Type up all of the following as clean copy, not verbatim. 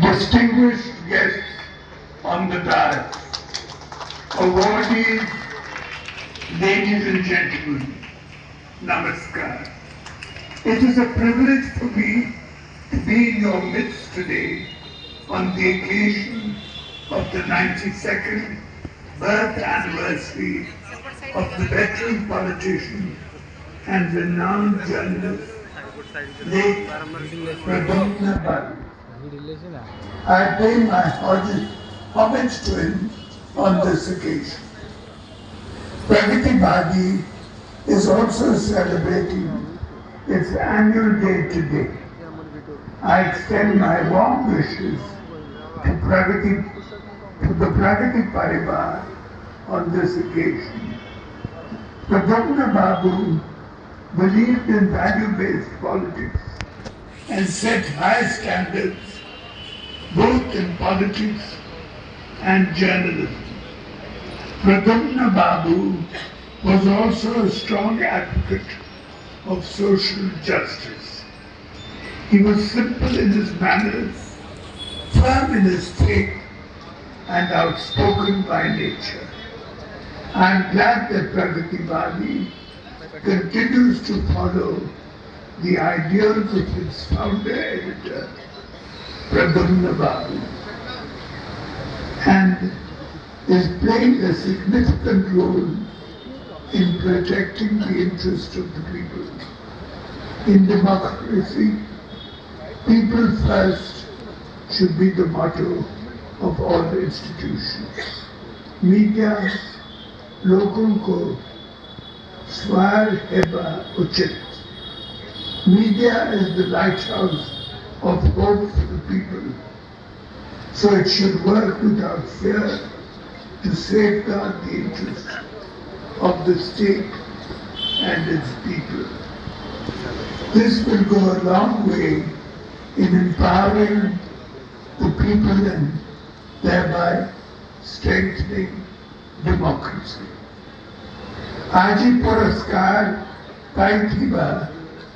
distinguished guests on the dais, awardees, ladies and gentlemen, namaskar. It is a privilege for me to be in your midst today on the occasion of the 92nd birth anniversary of the veteran politician and renowned journalist, late Pradyumna Bali. I pay my homage to him on this occasion. Pragati Badi is also celebrating its annual day today. I extend my warm wishes to the Pragati Parivar on this occasion. Pradyumna Babu believed in value-based politics and set high standards both in politics and journalism. Pradyumna Babu was also a strong advocate of social justice. He was simple in his manners, firm in his faith, and outspoken by nature. I am glad that Pragati Badi continues to follow the ideals of its founder editor, Pradyumna Babu, and is playing a significant role in protecting the interests of the people. In democracy, people first should be the motto of all institutions. Media, लोगों को स्वर हेबा उचित. Media is the lighthouse of hope for the people, so it should work without fear to safeguard the interests of the state and its people. This will go a long way in empowering the people and thereby strengthening democracy. Aji Puraskar paithiba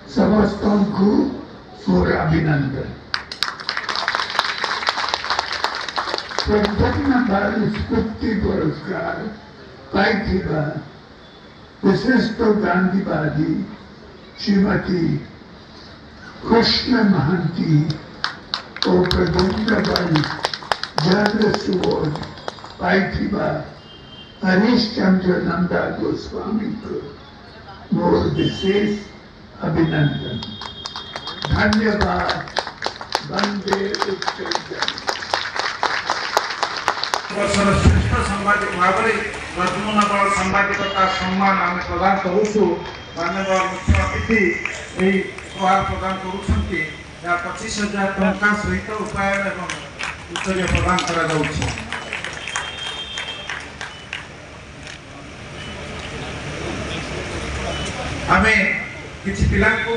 samastanku for Abhinandan. Pradyumna Bali Spurti Puraskar paithiba Visishto Gandhivadi Srimati Krishna Mahanti or Pradyumna Bali Journalist Award paithiba Harish Chandra Nanda Goswami को मोर विशेष अभिनंदन. धन्यवाद. वंदे उत्कल. श्रेष्ठ सांबादिक भाव में प्रद्युम्न बल सांबादिकता सम्मान आम प्रदान करूँ. माननीय मुख्य अतिथि यही उपहार प्रदान करुँच 25,000 टंका सहित उपायन एवं उत्तर प्रदान करा. आमे किसी पिला को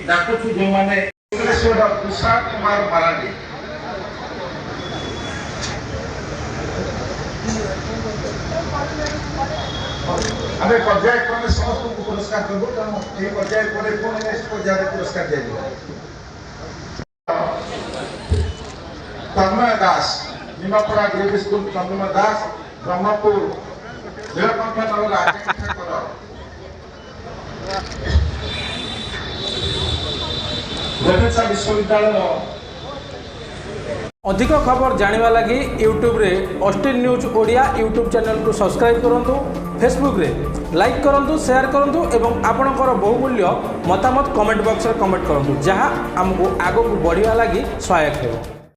डाकुचु जो माने तुषार कुमार माराडी. आमे पर्याय क्रमे समस्त को पुरस्कार करबो. तेणु पर्याय पर पुणी नेक्स्ट पर्याय पुरस्कार दिया. तन्मय दास निमापड़ा ग्रेड स्कूल. तन्मय दास ब्रह्मपुर नीलकंठ नगर अधिक खबर जानिबा लगी यूट्यूब रे Austin news Odia YouTube channel को सब्सक्राइब करंतु. फेसबुक रे लाइक करंतु, शेयर करंतु एवं आपणकर बहुमूल्य मतामत कमेंट बॉक्स रे कमेंट करंतु, जहां हमको आगो को बढ़िया लगी सहायक हेबो.